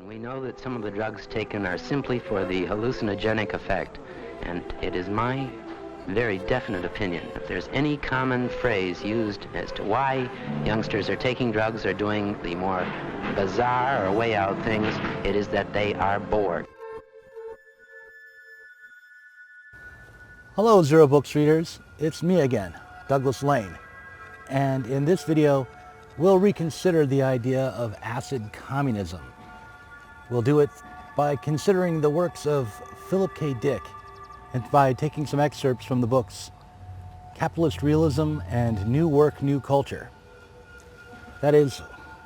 We know that some of the drugs taken are simply for the hallucinogenic effect, and it is my very definite opinion, if there's any common phrase used as to why youngsters are taking drugs or doing the more bizarre or way out things, it is that they are bored. Hello, Zero Books readers. It's me again, Douglas Lain. And in this video, we'll reconsider the idea of acid communism. We'll do it by considering the works of Philip K. Dick and by taking some excerpts from the books Capitalist Realism and New Work, New Culture. That is,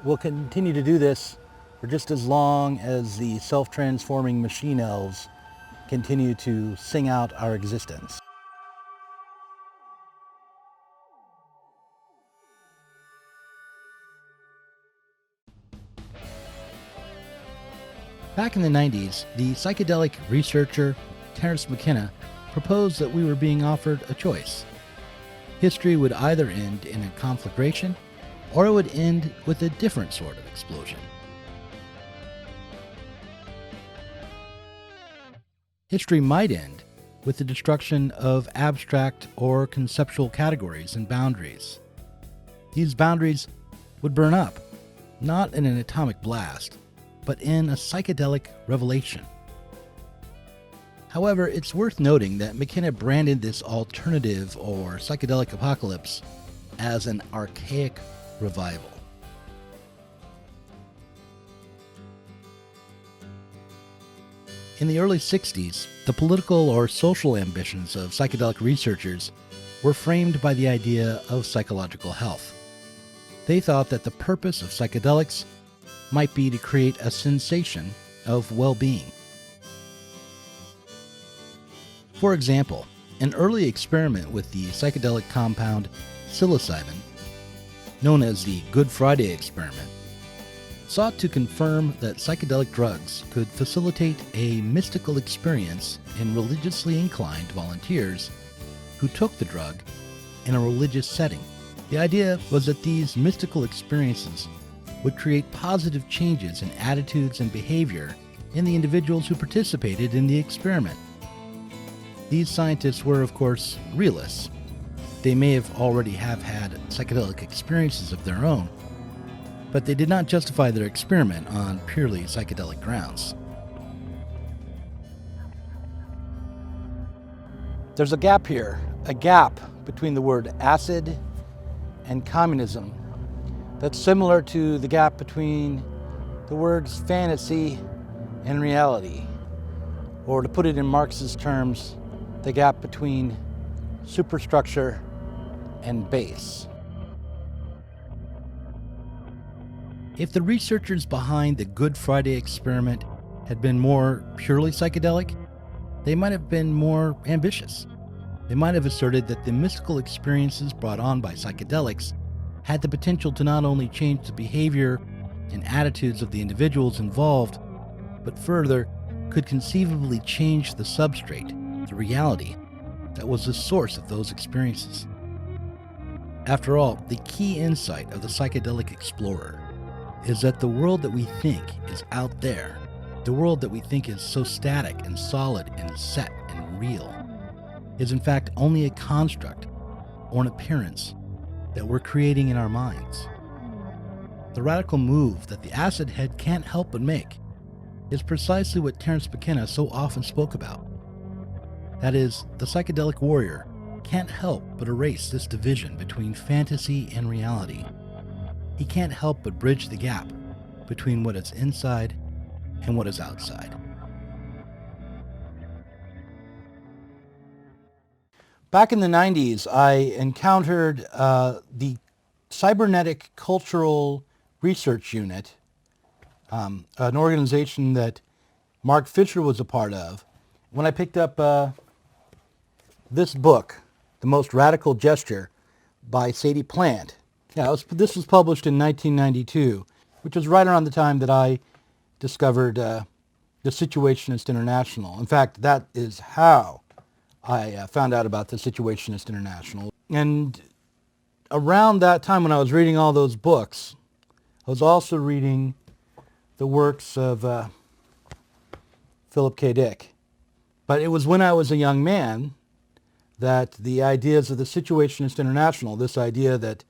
we'll continue to do this for just as long as the self-transforming machine elves continue to sing out our existence. Back in the 90s, the psychedelic researcher Terence McKenna proposed that we were being offered a choice. History would either end in a conflagration, or it would end with a different sort of explosion. History might end with the destruction of abstract or conceptual categories and boundaries. These boundaries would burn up, not in an atomic blast, but in a psychedelic revelation. However, it's worth noting that McKenna branded this alternative or psychedelic apocalypse as an archaic revival. In the early 60s, the political or social ambitions of psychedelic researchers were framed by the idea of psychological health. They thought that the purpose of psychedelics might be to create a sensation of well-being. For example, an early experiment with the psychedelic compound psilocybin, known as the Good Friday experiment, sought to confirm that psychedelic drugs could facilitate a mystical experience in religiously inclined volunteers who took the drug in a religious setting. The idea was that these mystical experiences would create positive changes in attitudes and behavior in the individuals who participated in the experiment. These scientists were, of course, realists. They may have already had psychedelic experiences of their own, but they did not justify their experiment on purely psychedelic grounds. There's a gap here, a gap between the word acid and communism that's similar to the gap between the words fantasy and reality, or to put it in Marx's terms, the gap between superstructure and base. If the researchers behind the Good Friday experiment had been more purely psychedelic, they might have been more ambitious. They might have asserted that the mystical experiences brought on by psychedelics had the potential to not only change the behavior and attitudes of the individuals involved, but further could conceivably change the substrate, the reality that was the source of those experiences. After all, the key insight of the psychedelic explorer is that the world that we think is out there, the world that we think is so static and solid and set and real, is in fact only a construct or an appearance that we're creating in our minds. The radical move that the acid head can't help but make is precisely what Terence McKenna so often spoke about. That is, the psychedelic warrior can't help but erase this division between fantasy and reality. He can't help but bridge the gap between what is inside and what is outside. Back in the 90s, I encountered the Cybernetic Cultural Research Unit, an organization that Mark Fisher was a part of, when I picked up this book, The Most Radical Gesture by Sadie Plant. This was published in 1992, which was right around the time that I discovered the Situationist International. In fact, that is how I found out about the Situationist International. And around that time when I was reading all those books, I was also reading the works of Philip K. Dick. But it was when I was a young man that the ideas of the Situationist International, this idea that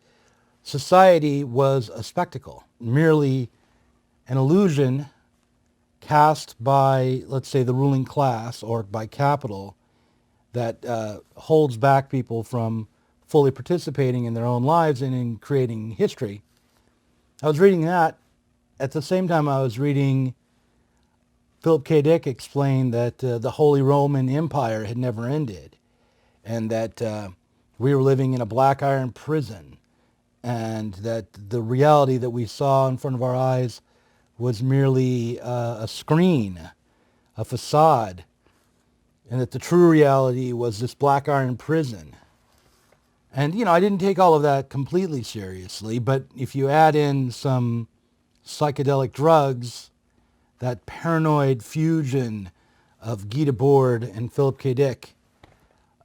society was a spectacle, merely an illusion cast by, let's say, the ruling class or by capital that holds back people from fully participating in their own lives and in creating history. I was reading that. At the same time, I was reading Philip K. Dick explain that the Holy Roman Empire had never ended, and that we were living in a black iron prison, and that the reality that we saw in front of our eyes was merely a screen, a facade, and that the true reality was this black iron prison. And, I didn't take all of that completely seriously, but if you add in some psychedelic drugs, that paranoid fusion of Guy Debord and Philip K. Dick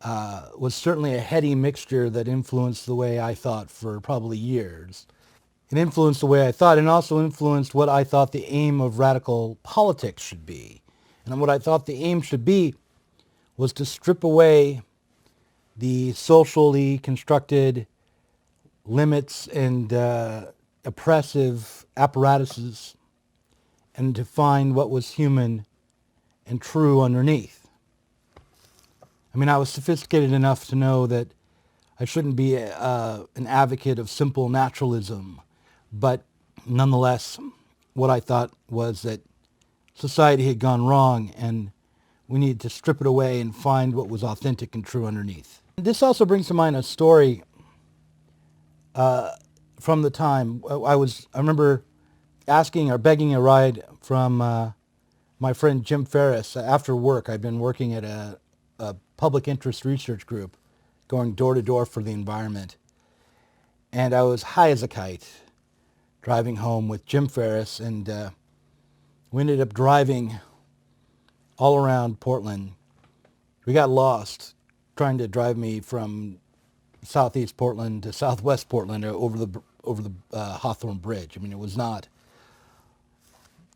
was certainly a heady mixture that influenced the way I thought for probably years. It influenced the way I thought and also influenced what I thought the aim of radical politics should be. And what I thought the aim should be was to strip away the socially constructed limits and oppressive apparatuses and to find what was human and true underneath. I mean, I was sophisticated enough to know that I shouldn't be an advocate of simple naturalism, but nonetheless, what I thought was that society had gone wrong and we needed to strip it away and find what was authentic and true underneath. This also brings to mind a story from the time I remember asking or begging a ride from my friend Jim Ferris after work. I'd been working at a public interest research group going door to door for the environment. And I was high as a kite driving home with Jim Ferris, and we ended up driving all around Portland. We got lost trying to drive me from southeast Portland to southwest Portland over the Hawthorne Bridge. I mean, it was not.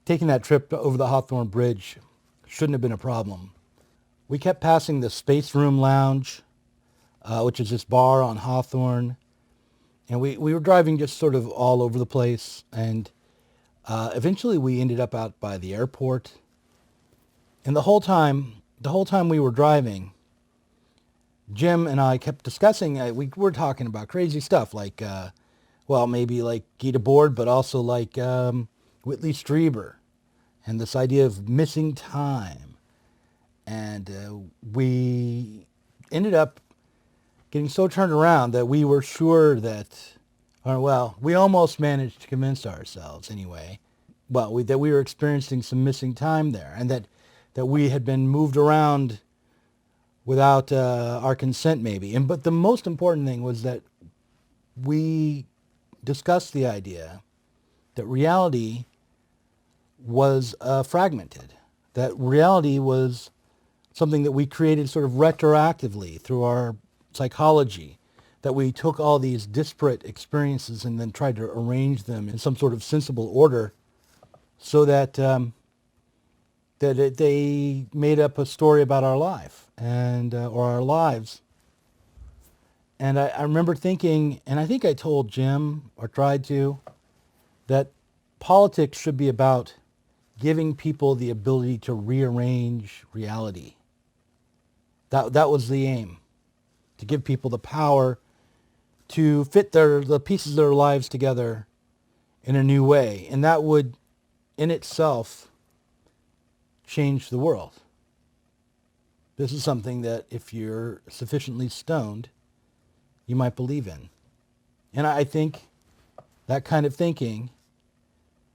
Taking that trip over the Hawthorne Bridge shouldn't have been a problem. We kept passing the Space Room Lounge, which is this bar on Hawthorne, and we were driving just sort of all over the place, and eventually we ended up out by the airport. And the whole time we were driving, Jim and I kept discussing, we were talking about crazy stuff like, maybe like Guy Debord, but also like Whitley Strieber and this idea of missing time. And we ended up getting so turned around that we were sure that, we almost managed to convince ourselves anyway, that we were experiencing some missing time there, and that we had been moved around without our consent maybe. But the most important thing was that we discussed the idea that reality was fragmented, that reality was something that we created sort of retroactively through our psychology, that we took all these disparate experiences and then tried to arrange them in some sort of sensible order so that they made up a story about our life and or our lives. And I remember thinking, and I think I told Jim, or tried to, that politics should be about giving people the ability to rearrange reality. That was the aim, to give people the power to fit the pieces of their lives together in a new way. And that would, in itself, change the world. This is something that if you're sufficiently stoned, you might believe in. And I think that kind of thinking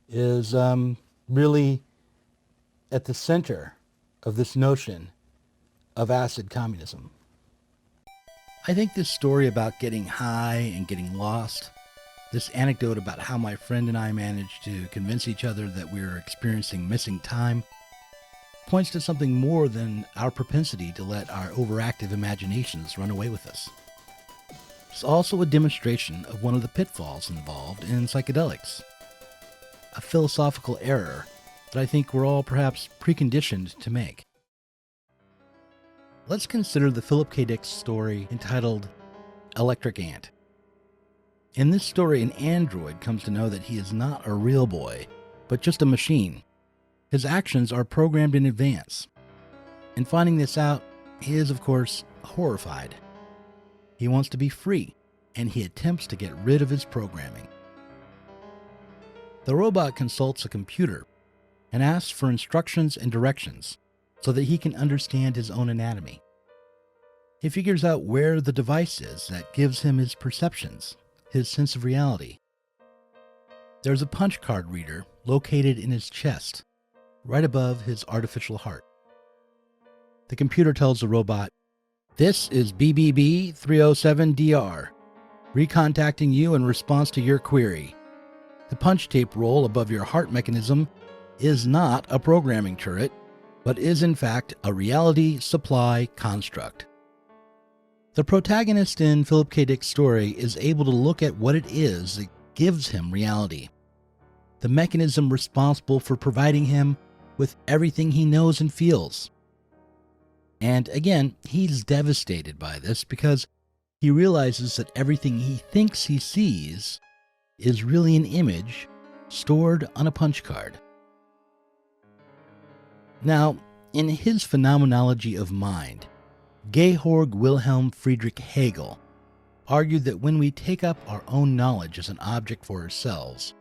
is really at the center of this notion of acid communism. I think this story about getting high and getting lost, this anecdote about how my friend and I managed to convince each other that we were experiencing missing time, points to something more than our propensity to let our overactive imaginations run away with us. It's also a demonstration of one of the pitfalls involved in psychedelics. a philosophical error that I think we're all perhaps preconditioned to make. Let's consider the Philip K. Dick story entitled Electric Ant. In this story, an android comes to know that he is not a real boy, but just a machine. His actions are programmed in advance. In finding this out, he is, of course, horrified. He wants to be free, and he attempts to get rid of his programming. The robot consults a computer and asks for instructions and directions so that he can understand his own anatomy. He figures out where the device is that gives him his perceptions, his sense of reality. There's a punch card reader located in his chest, right above his artificial heart. The computer tells the robot, "This is BBB 307DR, recontacting you in response to your query. The punch tape roll above your heart mechanism is not a programming turret, but is in fact a reality supply construct." The protagonist in Philip K. Dick's story is able to look at what it is that gives him reality, the mechanism responsible for providing him with everything he knows and feels. And again, he's devastated by this because he realizes that everything he thinks he sees is really an image stored on a punch card. Now, in his phenomenology of mind, Georg Wilhelm Friedrich Hegel argued that when we take up our own knowledge as an object for ourselves,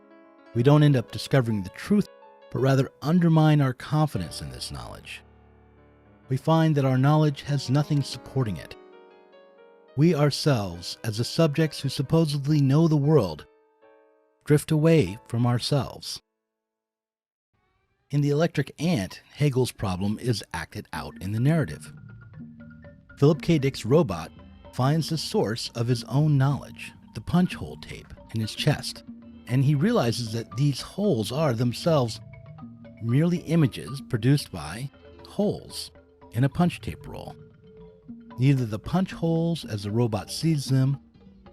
we don't end up discovering the truth, but rather undermine our confidence in this knowledge. We find that our knowledge has nothing supporting it. We ourselves, as the subjects who supposedly know the world, drift away from ourselves. In The Electric Ant, Hegel's problem is acted out in the narrative. Philip K. Dick's robot finds the source of his own knowledge, the punch hole tape in his chest, and he realizes that these holes are themselves merely images produced by holes in a punch tape roll. Neither the punch holes as the robot sees them,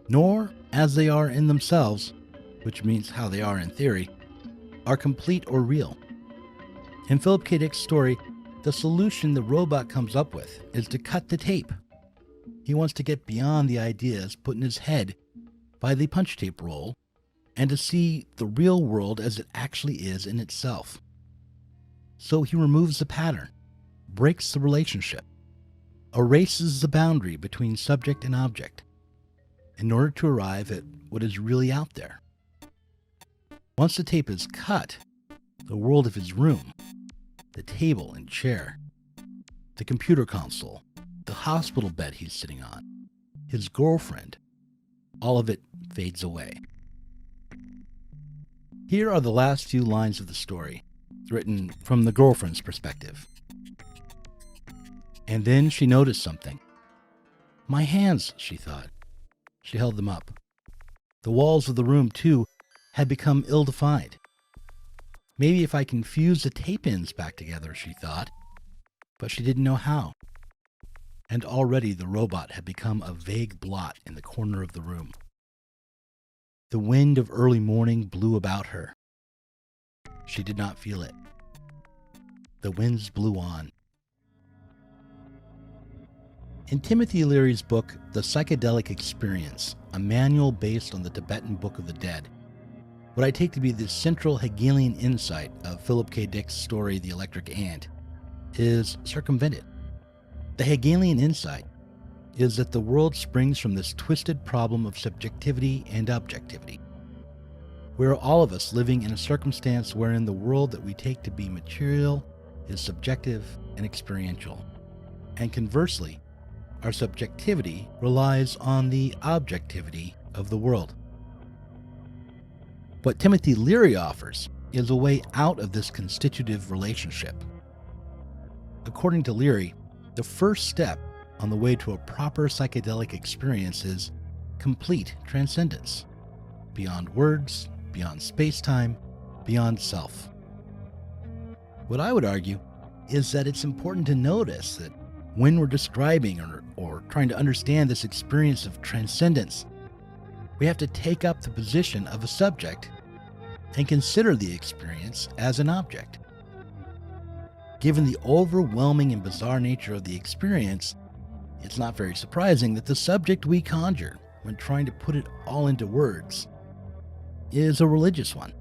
nor as they are in themselves, which means how they are in theory, are complete or real. In Philip K. Dick's story, the solution the robot comes up with is to cut the tape. He wants to get beyond the ideas put in his head by the punch tape roll and to see the real world as it actually is in itself. So he removes the pattern, breaks the relationship, erases the boundary between subject and object, in order to arrive at what is really out there. Once the tape is cut, the world of his room, the table and chair, the computer console, the hospital bed he's sitting on, his girlfriend, all of it fades away. Here are the last few lines of the story, written from the girlfriend's perspective. And then she noticed something. "My hands," she thought. She held them up. The walls of the room, too, had become ill-defined. Maybe if I can fuse the tape ends back together, she thought, but she didn't know how. And already the robot had become a vague blot in the corner of the room. The wind of early morning blew about her. She did not feel it. The winds blew on. In Timothy Leary's book, The Psychedelic Experience, a manual based on the Tibetan Book of the Dead, what I take to be the central Hegelian insight of Philip K. Dick's story, The Electric Ant, is circumvented. The Hegelian insight is that the world springs from this twisted problem of subjectivity and objectivity. We are all of us living in a circumstance wherein the world that we take to be material is subjective and experiential. And conversely, our subjectivity relies on the objectivity of the world. What Timothy Leary offers is a way out of this constitutive relationship. According to Leary, the first step on the way to a proper psychedelic experience is complete transcendence, beyond words, beyond space-time, beyond self. What I would argue is that it's important to notice that when we're describing or trying to understand this experience of transcendence, we have to take up the position of a subject and consider the experience as an object. Given the overwhelming and bizarre nature of the experience, it's not very surprising that the subject we conjure, when trying to put it all into words, is a religious one.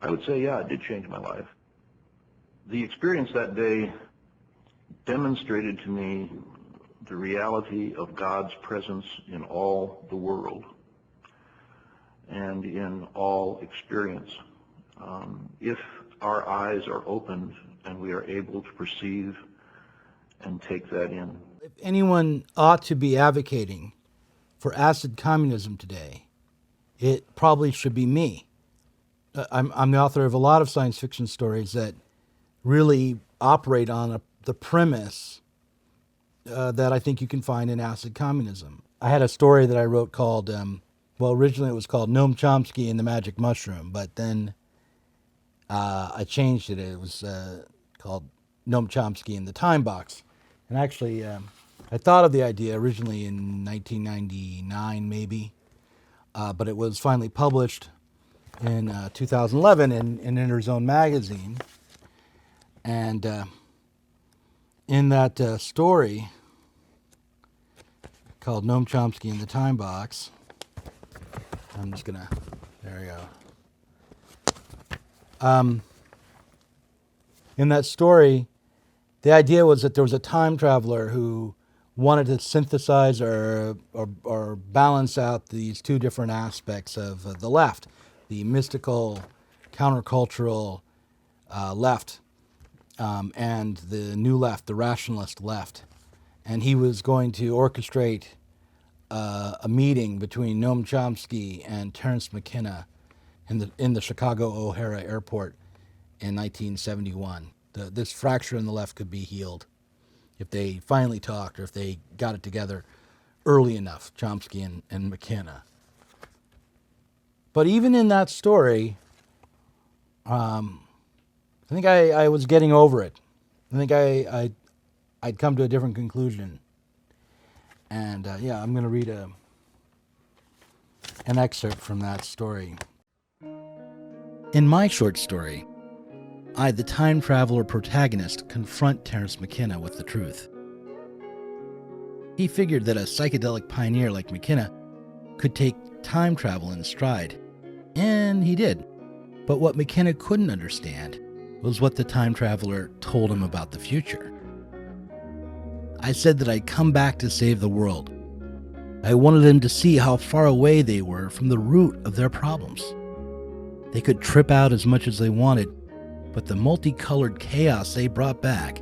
I would say, yeah, it did change my life. The experience that day demonstrated to me the reality of God's presence in all the world and in all experience. If our eyes are opened and we are able to perceive and take that in. If anyone ought to be advocating for acid communism today, it probably should be me. I'm the author of a lot of science fiction stories that really operate on the premise that I think you can find in acid communism. I had a story that I wrote called, originally it was called Noam Chomsky and the Magic Mushroom, but then I changed it. It was called Noam Chomsky and the Timebox. And actually, I thought of the idea originally in 1999, maybe, but it was finally published in 2011 in Inner Zone magazine. And in that story called Noam Chomsky and the Timebox, I'm just gonna, there we go. In that story, the idea was that there was a time traveler who wanted to synthesize or balance out these two different aspects of the left, the mystical, countercultural left, and the new left, the rationalist left. And he was going to orchestrate a meeting between Noam Chomsky and Terence McKenna in the Chicago O'Hare Airport in 1971. This fracture in the left could be healed if they finally talked or if they got it together early enough, Chomsky and McKenna. But even in that story, I think I was getting over it. I think I'd come to a different conclusion. And I'm going to read an excerpt from that story. In my short story, I, the time traveler protagonist, confront Terence McKenna with the truth. He figured that a psychedelic pioneer like McKenna could take time travel in stride, and he did. But what McKenna couldn't understand was what the time traveler told him about the future. I said that I'd come back to save the world. I wanted them to see how far away they were from the root of their problems. They could trip out as much as they wanted, but the multicolored chaos they brought back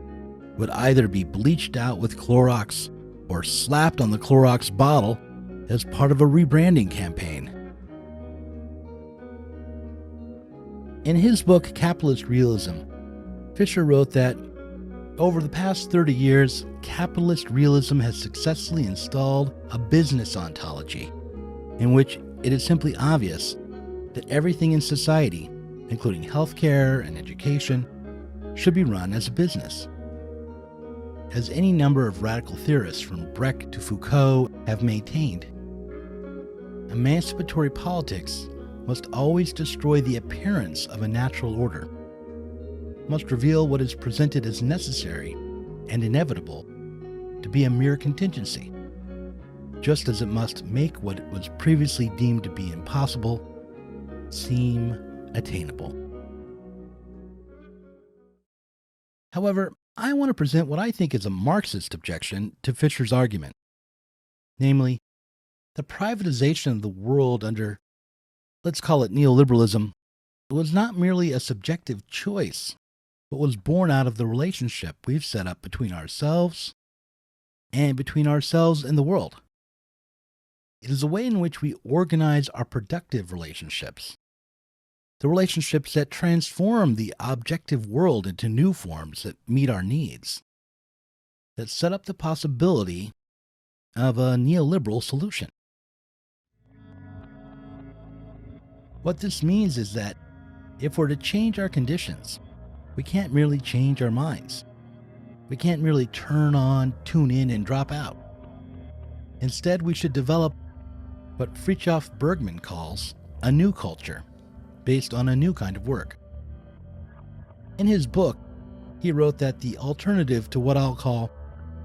would either be bleached out with Clorox or slapped on the Clorox bottle as part of a rebranding campaign. In his book, Capitalist Realism, Fisher wrote that over the past 30 years, capitalist realism has successfully installed a business ontology in which it is simply obvious that everything in society, including healthcare and education, should be run as a business. As any number of radical theorists from Brecht to Foucault have maintained, emancipatory politics must always destroy the appearance of a natural order, must reveal what is presented as necessary and inevitable to be a mere contingency, just as it must make what was previously deemed to be impossible seem attainable. However, I want to present what I think is a Marxist objection to Fisher's argument, namely, the privatization of the world under, let's call it neoliberalism, was not merely a subjective choice, but was born out of the relationship we've set up between ourselves and the world. It is a way in which we organize our productive relationships, the relationships that transform the objective world into new forms that meet our needs, that set up the possibility of a neoliberal solution. What this means is that if we're to change our conditions, we can't merely change our minds. We can't merely turn on, tune in, and drop out. Instead, we should develop what Frithjof Bergmann calls a new culture, based on a new kind of work. In his book, he wrote that the alternative to what I'll call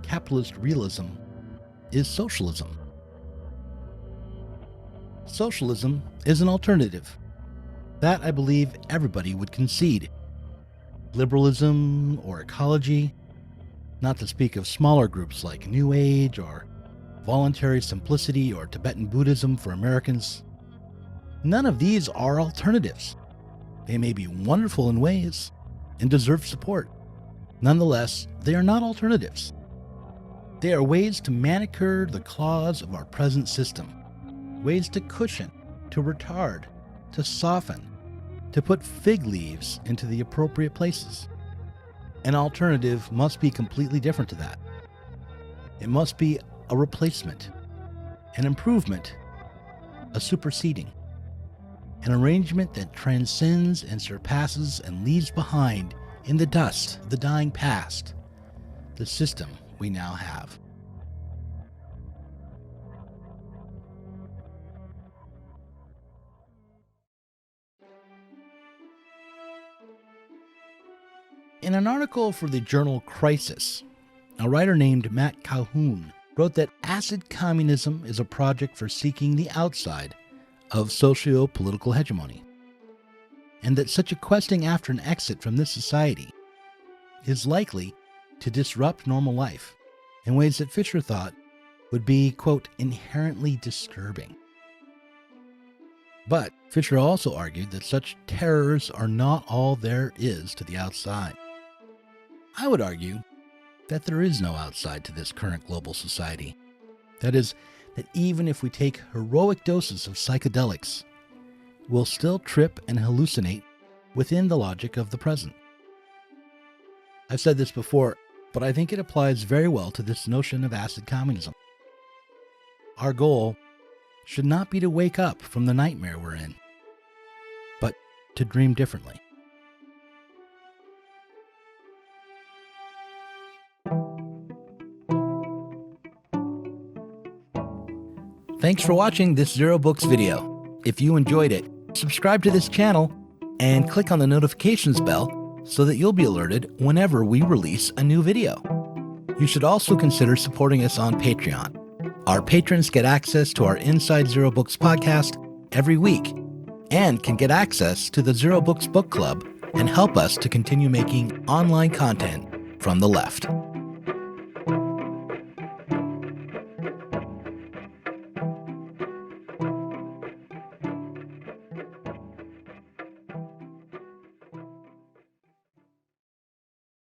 capitalist realism is socialism. Socialism is an alternative. That I believe everybody would concede. Liberalism or ecology, not to speak of smaller groups like New Age or voluntary simplicity or Tibetan Buddhism for Americans, none of these are alternatives. They may be wonderful in ways and deserve support. Nonetheless, they are not alternatives. They are ways to manicure the claws of our present system, ways to cushion, to retard, to soften, to put fig leaves into the appropriate places. An alternative must be completely different to that. It must be a replacement, an improvement, a superseding, an arrangement that transcends and surpasses and leaves behind in the dust of the dying past the system we now have. In an article for the journal Crisis, a writer named Matt Calhoun wrote that acid communism is a project for seeking the outside of socio-political hegemony, and that such a questing after an exit from this society is likely to disrupt normal life in ways that Fisher thought would be, quote, inherently disturbing. But Fisher also argued that such terrors are not all there is to the outside. I would argue that there is no outside to this current global society. That is, that even if we take heroic doses of psychedelics, we'll still trip and hallucinate within the logic of the present. I've said this before, but I think it applies very well to this notion of acid communism. Our goal should not be to wake up from the nightmare we're in, but to dream differently. Thanks for watching this Zero Books video. If you enjoyed it, subscribe to this channel and click on the notifications bell so that you'll be alerted whenever we release a new video. You should also consider supporting us on Patreon. Our patrons get access to our Inside Zero Books podcast every week and can get access to the Zero Books Book Club and help us to continue making online content from the left.